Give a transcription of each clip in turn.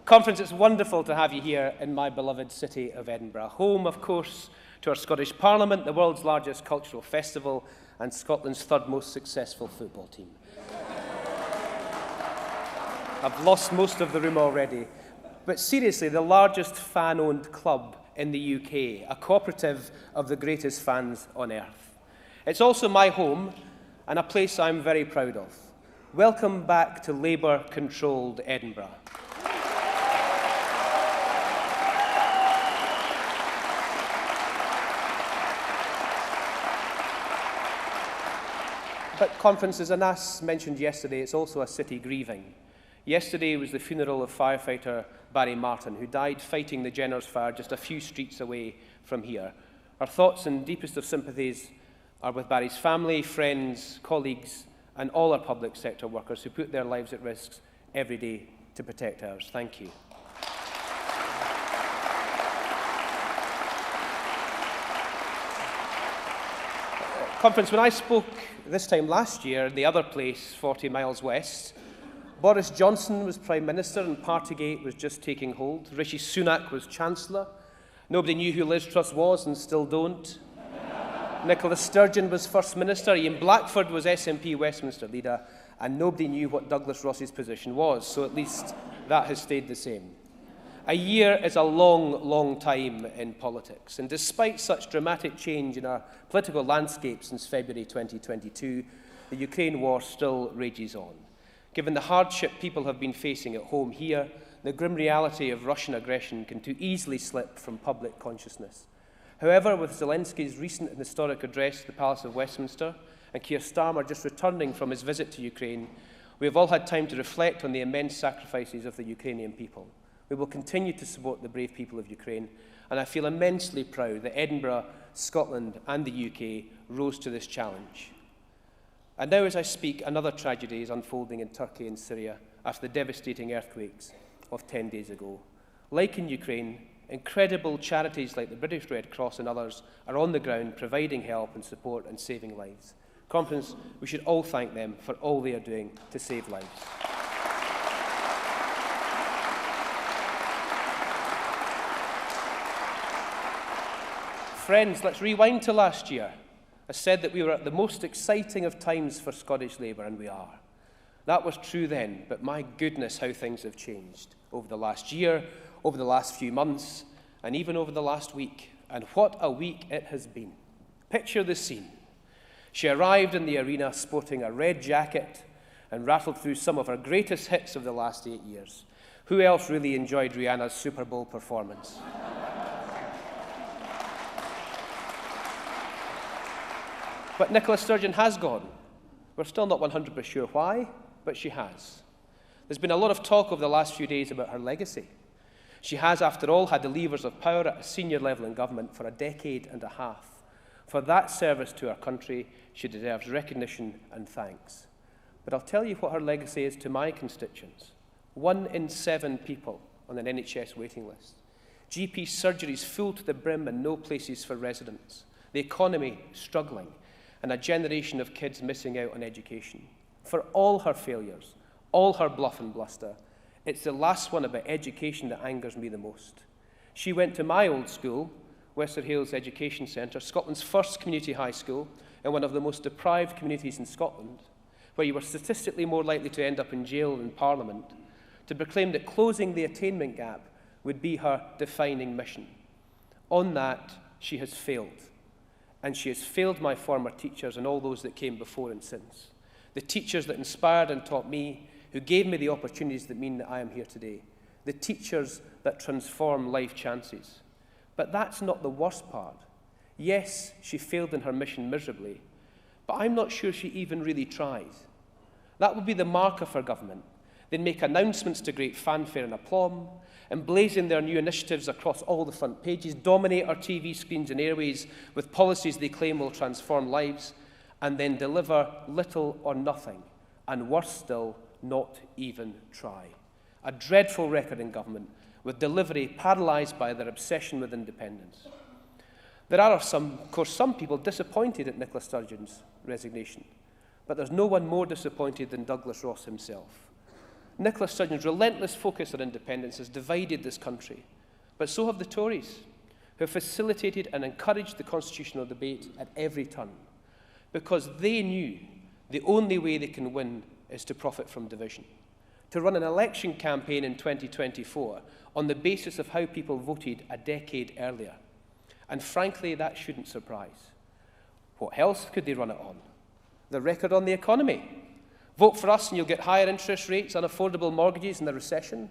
Conference, it's wonderful to have you here in my beloved city of Edinburgh, home, of course, to our Scottish Parliament, the world's largest cultural festival, and Scotland's third most successful football team. I've lost most of the room already, but seriously, the largest fan-owned club in the UK, a cooperative of the greatest fans on earth. It's also my home and a place I'm very proud of. Welcome back to Labour-controlled Edinburgh. But Conference, as Anas mentioned yesterday, it's also a city grieving. Yesterday was the funeral of firefighter Barry Martin, who died fighting the Jenner's fire just a few streets away from here. Our thoughts and deepest of sympathies are with Barry's family, friends, colleagues, and all our public sector workers who put their lives at risk every day to protect ours. Thank you. Conference, when I spoke this time last year in the other place, 40 miles west, Boris Johnson was Prime Minister and Partygate was just taking hold. Rishi Sunak was Chancellor. Nobody knew who Liz Truss was and still don't. Nicola Sturgeon was First Minister. Ian Blackford was SNP Westminster Leader. And nobody knew what Douglas Ross's position was, so at least that has stayed the same. A year is a long, long time in politics, and despite such dramatic change in our political landscape since February 2022, the Ukraine war still rages on. Given the hardship people have been facing at home here, the grim reality of Russian aggression can too easily slip from public consciousness. However, with Zelensky's recent and historic address to the Palace of Westminster and Keir Starmer just returning from his visit to Ukraine, we have all had time to reflect on the immense sacrifices of the Ukrainian people. We will continue to support the brave people of Ukraine, and I feel immensely proud that Edinburgh, Scotland and the UK rose to this challenge. And now as I speak, another tragedy is unfolding in Turkey and Syria after the devastating earthquakes of 10 days ago. Like in Ukraine, incredible charities like the British Red Cross and others are on the ground providing help and support and saving lives. Conference, we should all thank them for all they are doing to save lives. Friends, let's rewind to last year. I said that we were at the most exciting of times for Scottish Labour, and we are. That was true then, but my goodness, how things have changed over the last year, over the last few months, and even over the last week. And what a week it has been. Picture the scene. She arrived in the arena sporting a red jacket and rattled through some of her greatest hits of the last 8 years. Who else really enjoyed Rihanna's Super Bowl performance? But Nicola Sturgeon has gone. We're still not 100% sure why, but she has. There's been a lot of talk over the last few days about her legacy. She has, after all, had the levers of power at a senior level in government for a decade and a half. For that service to our country, she deserves recognition and thanks. But I'll tell you what her legacy is to my constituents. 1 in 7 people on an NHS waiting list. GP surgeries full to the brim and no places for residents. The economy struggling. And a generation of kids missing out on education. For all her failures, all her bluff and bluster, it's the last one about education that angers me the most. She went to my old school, Wester Hailes Education Centre, Scotland's first community high school, in one of the most deprived communities in Scotland, where you were statistically more likely to end up in jail than Parliament, to proclaim that closing the attainment gap would be her defining mission. On that, she has failed. And she has failed my former teachers and all those that came before and since. The teachers that inspired and taught me, who gave me the opportunities that mean that I am here today. The teachers that transform life chances. But that's not the worst part. Yes, she failed in her mission miserably, but I'm not sure she even really tried. That would be the mark of her government. They'd make announcements to great fanfare and aplomb, emblazon their new initiatives across all the front pages, dominate our TV screens and airways with policies they claim will transform lives, and then deliver little or nothing, and worse still, not even try. A dreadful record in government, with delivery paralysed by their obsession with independence. There are, of course, some people disappointed at Nicola Sturgeon's resignation, but there's no one more disappointed than Douglas Ross himself. Nicola Sturgeon's relentless focus on independence has divided this country, but so have the Tories, who have facilitated and encouraged the constitutional debate at every turn, because they knew the only way they can win is to profit from division, to run an election campaign in 2024 on the basis of how people voted a decade earlier. And frankly, that shouldn't surprise. What else could they run it on? The record on the economy. Vote for us and you'll get higher interest rates, unaffordable mortgages in the recession.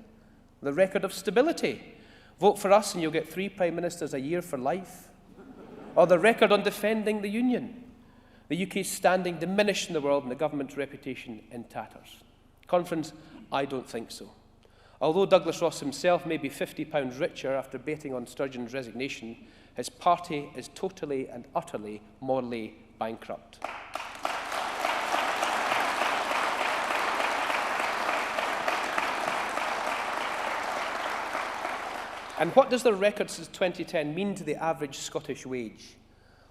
The record of stability. Vote for us and you'll get 3 prime ministers a year for life. Or the record on defending the union. The UK's standing diminished in the world and the government's reputation in tatters. Conference, I don't think so. Although Douglas Ross himself may be £50 richer after betting on Sturgeon's resignation, his party is totally and utterly morally bankrupt. And what does the record since 2010 mean to the average Scottish wage?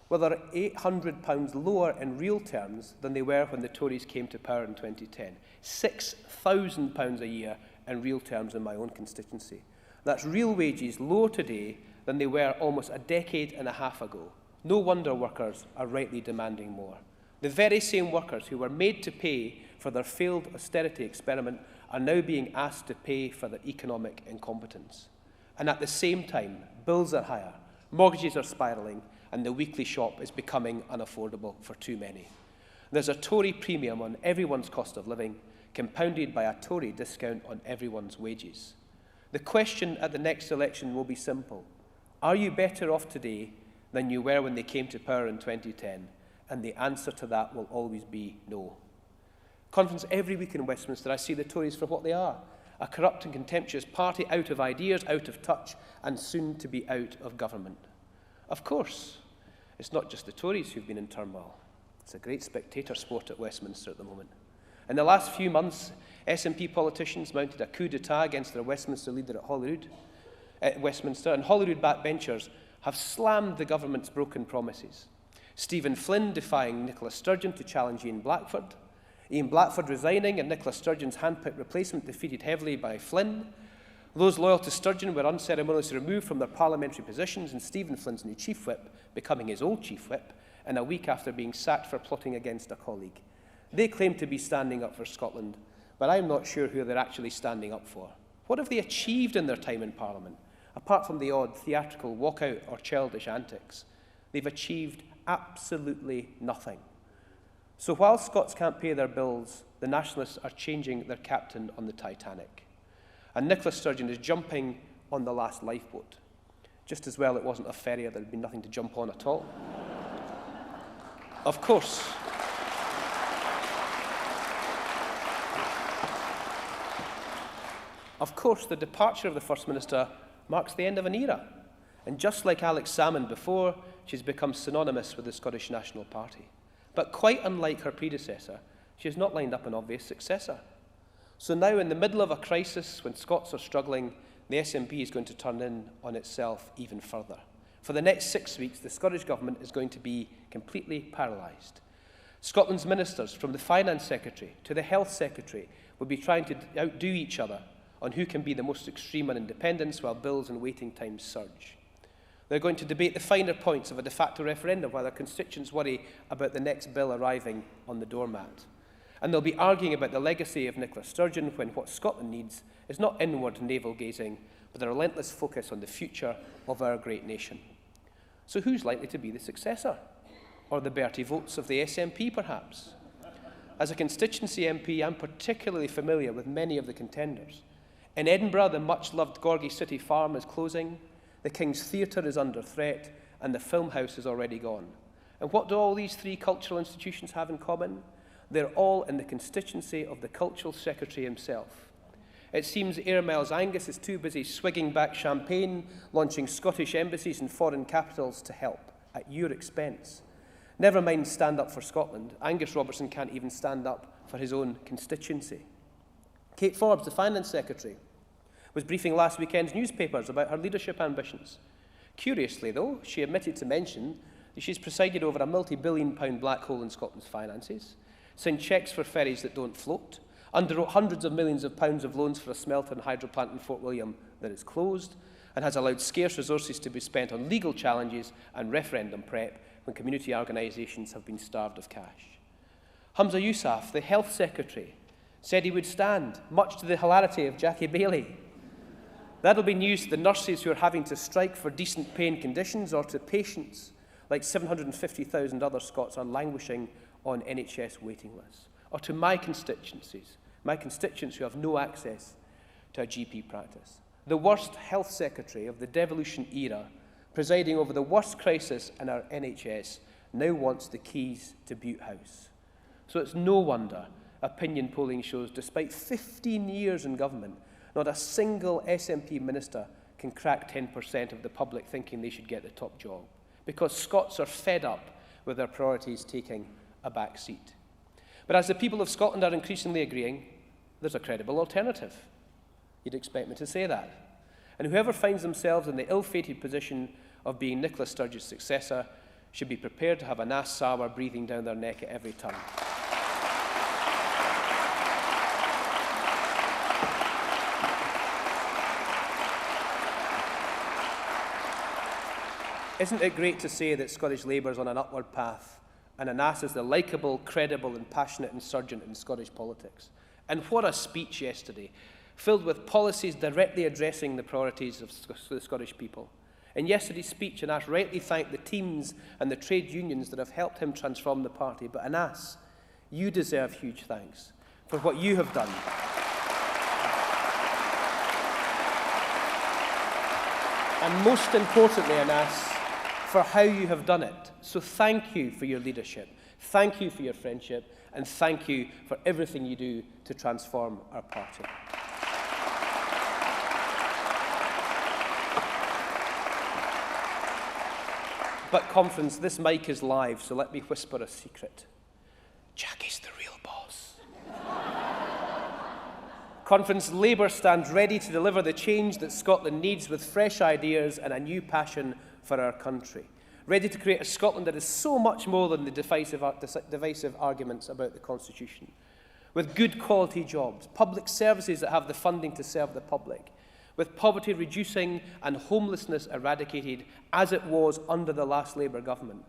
Well, they're £800 lower in real terms than they were when the Tories came to power in 2010. £6,000 a year in real terms in my own constituency. That's real wages lower today than they were almost a decade and a half ago. No wonder workers are rightly demanding more. The very same workers who were made to pay for their failed austerity experiment are now being asked to pay for their economic incompetence. And at the same time, bills are higher, mortgages are spiralling, and the weekly shop is becoming unaffordable for too many. There's a Tory premium on everyone's cost of living, compounded by a Tory discount on everyone's wages. The question at the next election will be simple. Are you better off today than you were when they came to power in 2010? And the answer to that will always be no. Conference, every week in Westminster, I see the Tories for what they are. A corrupt and contemptuous party out of ideas, out of touch, and soon to be out of government. Of course, it's not just the Tories who've been in turmoil. It's a great spectator sport at Westminster at the moment. In the last few months, SNP politicians mounted a coup d'etat against their Westminster leader at Westminster, and Holyrood backbenchers have slammed the government's broken promises. Stephen Flynn defying Nicola Sturgeon to challenge Ian Blackford, Ian Blackford resigning and Nicola Sturgeon's hand-picked replacement defeated heavily by Flynn. Those loyal to Sturgeon were unceremoniously removed from their parliamentary positions, and Stephen Flynn's new chief whip becoming his old chief whip in a week after being sacked for plotting against a colleague. They claim to be standing up for Scotland, but I'm not sure who they're actually standing up for. What have they achieved in their time in Parliament, apart from the odd theatrical walkout or childish antics? They've achieved absolutely nothing. So while Scots can't pay their bills, the Nationalists are changing their captain on the Titanic. And Nicola Sturgeon is jumping on the last lifeboat. Just as well it wasn't a ferry, there'd been nothing to jump on at all. Of course, the departure of the First Minister marks the end of an era. And just like Alex Salmond before, she's become synonymous with the Scottish National Party. But quite unlike her predecessor, she has not lined up an obvious successor. So now, in the middle of a crisis, when Scots are struggling, the SNP is going to turn in on itself even further. For the next 6 weeks, the Scottish Government is going to be completely paralysed. Scotland's ministers, from the Finance Secretary to the Health Secretary, will be trying to outdo each other on who can be the most extreme on independence while bills and waiting times surge. They're going to debate the finer points of a de facto referendum while their constituents worry about the next bill arriving on the doormat. And they'll be arguing about the legacy of Nicola Sturgeon when what Scotland needs is not inward navel-gazing, but a relentless focus on the future of our great nation. So who's likely to be the successor? Or the Bertie votes of the SNP, perhaps? As a constituency MP, I'm particularly familiar with many of the contenders. In Edinburgh, the much-loved Gorgie City Farm is closing, the King's Theatre is under threat, and the Film House is already gone. And what do all these three cultural institutions have in common? They're all in the constituency of the Cultural Secretary himself. It seems Air Miles Angus is too busy swigging back champagne, launching Scottish embassies in foreign capitals to help, at your expense. Never mind stand up for Scotland, Angus Robertson can't even stand up for his own constituency. Kate Forbes, the Finance Secretary, was briefing last weekend's newspapers about her leadership ambitions. Curiously, though, she omitted to mention that she's presided over a multi-billion-pound black hole in Scotland's finances, signed cheques for ferries that don't float, underwrote hundreds of millions of pounds of loans for a smelter and hydro plant in Fort William that is closed, and has allowed scarce resources to be spent on legal challenges and referendum prep when community organisations have been starved of cash. Humza Yousaf, the Health Secretary, said he would stand, much to the hilarity of Jackie Bailey. That'll be news to the nurses who are having to strike for decent pay and conditions, or to patients like 750,000 other Scots are languishing on NHS waiting lists, or to my constituents who have no access to a GP practice. The worst health secretary of the devolution era, presiding over the worst crisis in our NHS, now wants the keys to Butte House. So it's no wonder opinion polling shows, despite 15 years in government, not a single SNP minister can crack 10% of the public thinking they should get the top job, because Scots are fed up with their priorities taking a back seat. But as the people of Scotland are increasingly agreeing, there's a credible alternative. You'd expect me to say that. And whoever finds themselves in the ill-fated position of being Nicola Sturgeon's successor should be prepared to have a nass sour breathing down their neck at every turn. Isn't it great to say that Scottish Labour is on an upward path, and Anas is the likeable, credible and passionate insurgent in Scottish politics? And what a speech yesterday, filled with policies directly addressing the priorities of the Scottish people. In yesterday's speech, Anas rightly thanked the teams and the trade unions that have helped him transform the party. But Anas, you deserve huge thanks for what you have done. And most importantly, Anas, for how you have done it. So thank you for your leadership, thank you for your friendship, and thank you for everything you do to transform our party. But conference, this mic is live, so let me whisper a secret. Jackie's the real boss. Conference, Labour stands ready to deliver the change that Scotland needs with fresh ideas and a new passion for our country. Ready to create a Scotland that is so much more than the divisive arguments about the Constitution. With good quality jobs, public services that have the funding to serve the public, with poverty reducing and homelessness eradicated as it was under the last Labour government.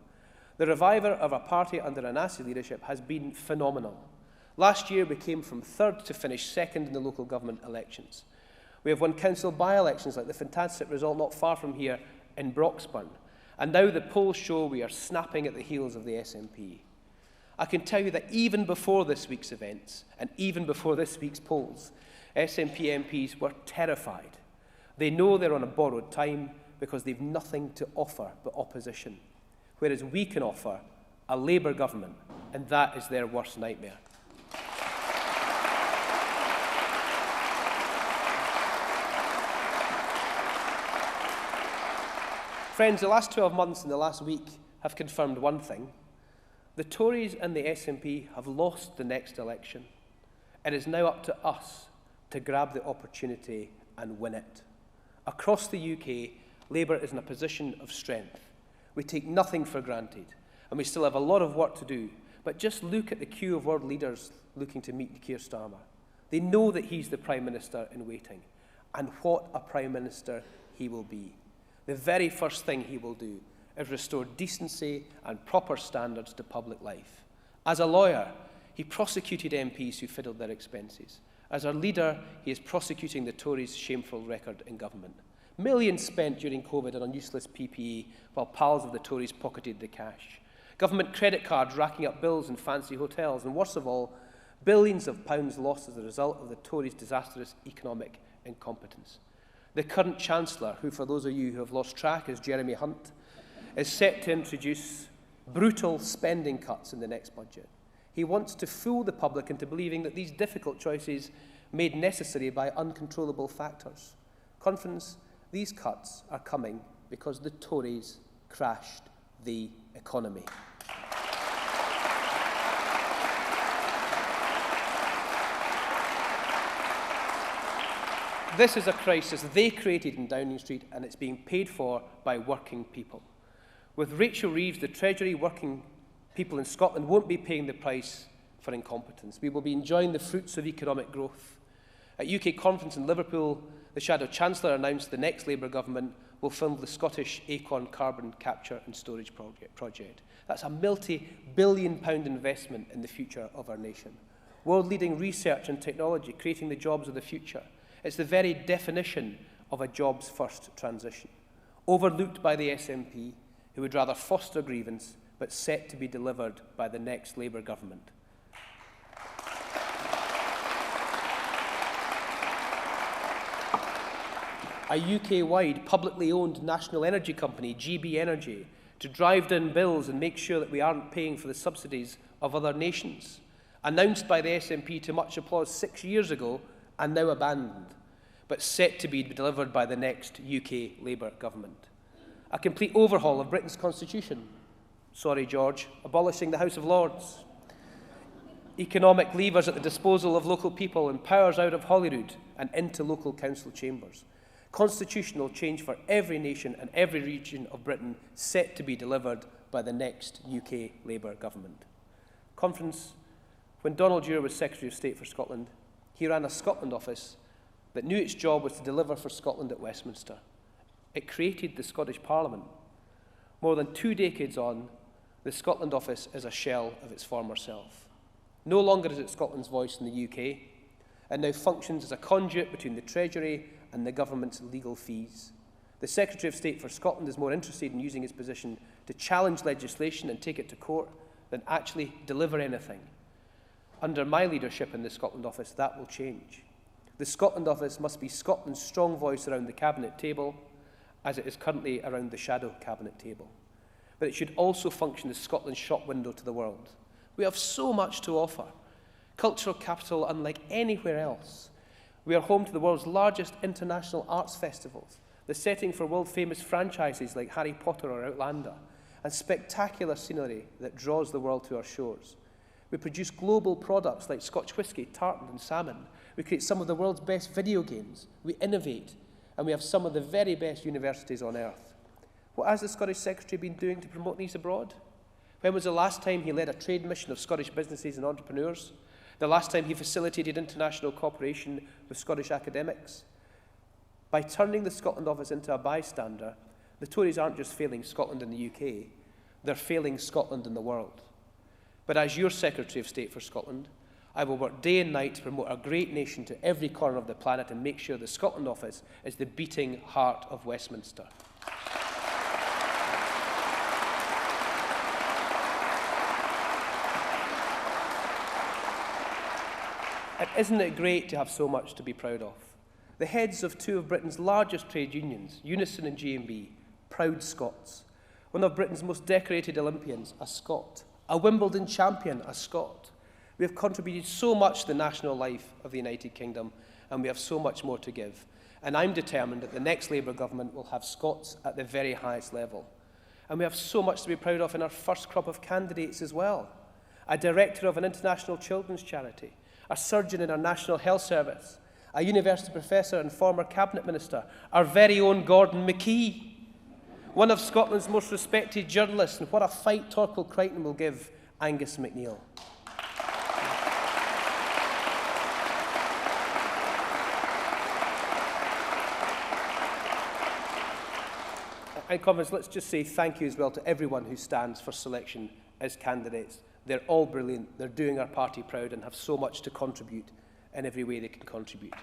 The revival of a party under Anasi leadership has been phenomenal. Last year we came from third to finish second in the local government elections. We have won council by-elections like the fantastic result not far from here in Broxburn. And now the polls show we are snapping at the heels of the SNP. I can tell you that even before this week's events, and even before this week's polls, SNP MPs were terrified. They know they're on a borrowed time because they've nothing to offer but opposition, whereas we can offer a Labour government, and that is their worst nightmare. Friends, the last 12 months and the last week have confirmed one thing. The Tories and the SNP have lost the next election. It is now up to us to grab the opportunity and win it. Across the UK, Labour is in a position of strength. We take nothing for granted, and we still have a lot of work to do. But just look at the queue of world leaders looking to meet Keir Starmer. They know that he's the Prime Minister in waiting, and what a Prime Minister he will be. The very first thing he will do is restore decency and proper standards to public life. As a lawyer, he prosecuted MPs who fiddled their expenses. As our leader, he is prosecuting the Tories' shameful record in government. Millions spent during COVID on useless PPE, while pals of the Tories pocketed the cash. Government credit cards racking up bills in fancy hotels, and worst of all, billions of pounds lost as a result of the Tories' disastrous economic incompetence. The current Chancellor, who for those of you who have lost track is Jeremy Hunt, is set to introduce brutal spending cuts in the next budget. He wants to fool the public into believing that these difficult choices made necessary by uncontrollable factors. Conference, these cuts are coming because the Tories crashed the economy. This is a crisis they created in Downing Street, and it's being paid for by working people. With Rachel Reeves, the Treasury, working people in Scotland won't be paying the price for incompetence. We will be enjoying the fruits of economic growth. At UK conference in Liverpool, the Shadow Chancellor announced the next Labour government will fund the Scottish Acorn carbon capture and storage project. That's a multi-billion-pound investment in the future of our nation. World-leading research and technology, creating the jobs of the future. It's the very definition of a jobs-first transition. Overlooked by the SNP, who would rather foster grievance, but set to be delivered by the next Labour government. A UK-wide publicly owned national energy company, GB Energy, to drive down bills and make sure that we aren't paying for the subsidies of other nations. Announced by the SNP to much applause 6 years ago and now abandoned, but set to be delivered by the next UK Labour government. A complete overhaul of Britain's constitution. Sorry, George. Abolishing the House of Lords. Economic levers at the disposal of local people and powers out of Holyrood and into local council chambers. Constitutional change for every nation and every region of Britain set to be delivered by the next UK Labour government. Conference, when Donald Dewar was Secretary of State for Scotland, he ran a Scotland office that knew its job was to deliver for Scotland at Westminster. It created the Scottish Parliament. More than 2 decades on, the Scotland office is a shell of its former self. No longer is it Scotland's voice in the UK. It now functions as a conduit between the Treasury and the government's legal fees. The Secretary of State for Scotland is more interested in using his position to challenge legislation and take it to court than actually deliver anything. Under my leadership in the Scotland Office, that will change. The Scotland Office must be Scotland's strong voice around the Cabinet table, as it is currently around the shadow Cabinet table. But it should also function as Scotland's shop window to the world. We have so much to offer. Cultural capital unlike anywhere else. We are home to the world's largest international arts festivals, the setting for world-famous franchises like Harry Potter or Outlander, and spectacular scenery that draws the world to our shores. We produce global products like Scotch whisky, tartan and salmon. We create some of the world's best video games. We innovate, and we have some of the very best universities on earth. What has the Scottish Secretary been doing to promote these abroad? When was the last time he led a trade mission of Scottish businesses and entrepreneurs? The last time he facilitated international cooperation with Scottish academics? By turning the Scotland Office into a bystander, the Tories aren't just failing Scotland in the UK, they're failing Scotland in the world. But as your Secretary of State for Scotland, I will work day and night to promote our great nation to every corner of the planet and make sure the Scotland Office is the beating heart of Westminster. And isn't it great to have so much to be proud of? The heads of 2 of Britain's largest trade unions, Unison and G&B, proud Scots. One of Britain's most decorated Olympians, a Scot. A Wimbledon champion, a Scot. We have contributed so much to the national life of the United Kingdom, and we have so much more to give. And I'm determined that the next Labour government will have Scots at the very highest level. And we have so much to be proud of in our first crop of candidates as well. A director of an international children's charity, a surgeon in our National Health Service, a university professor and former cabinet minister, our very own Gordon McKee, one of Scotland's most respected journalists, and what a fight Torquil Crichton will give Angus MacNeil. And Conference, let's just say thank you as well to everyone who stands for selection as candidates. They're all brilliant, they're doing our party proud and have so much to contribute in every way they can contribute.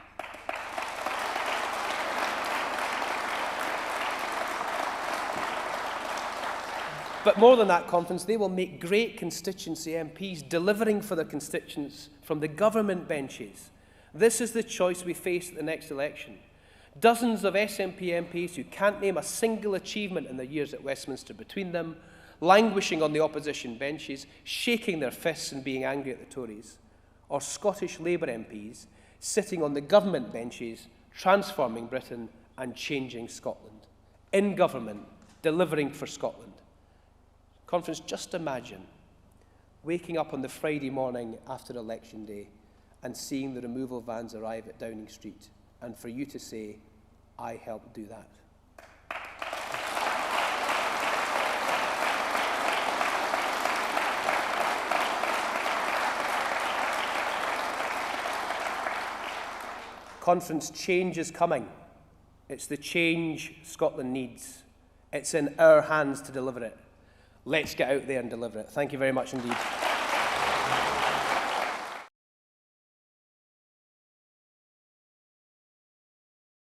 But more than that, Conference, they will make great constituency MPs delivering for their constituents from the government benches. This is the choice we face at the next election. Dozens of SNP MPs who can't name a single achievement in their years at Westminster between them, languishing on the opposition benches, shaking their fists and being angry at the Tories, or Scottish Labour MPs sitting on the government benches, transforming Britain and changing Scotland. In government, delivering for Scotland. Conference, just imagine waking up on the Friday morning after Election Day and seeing the removal vans arrive at Downing Street, and for you to say, I helped do that. Conference, change is coming. It's the change Scotland needs. It's in our hands to deliver it. Let's get out there and deliver it. Thank you very much indeed.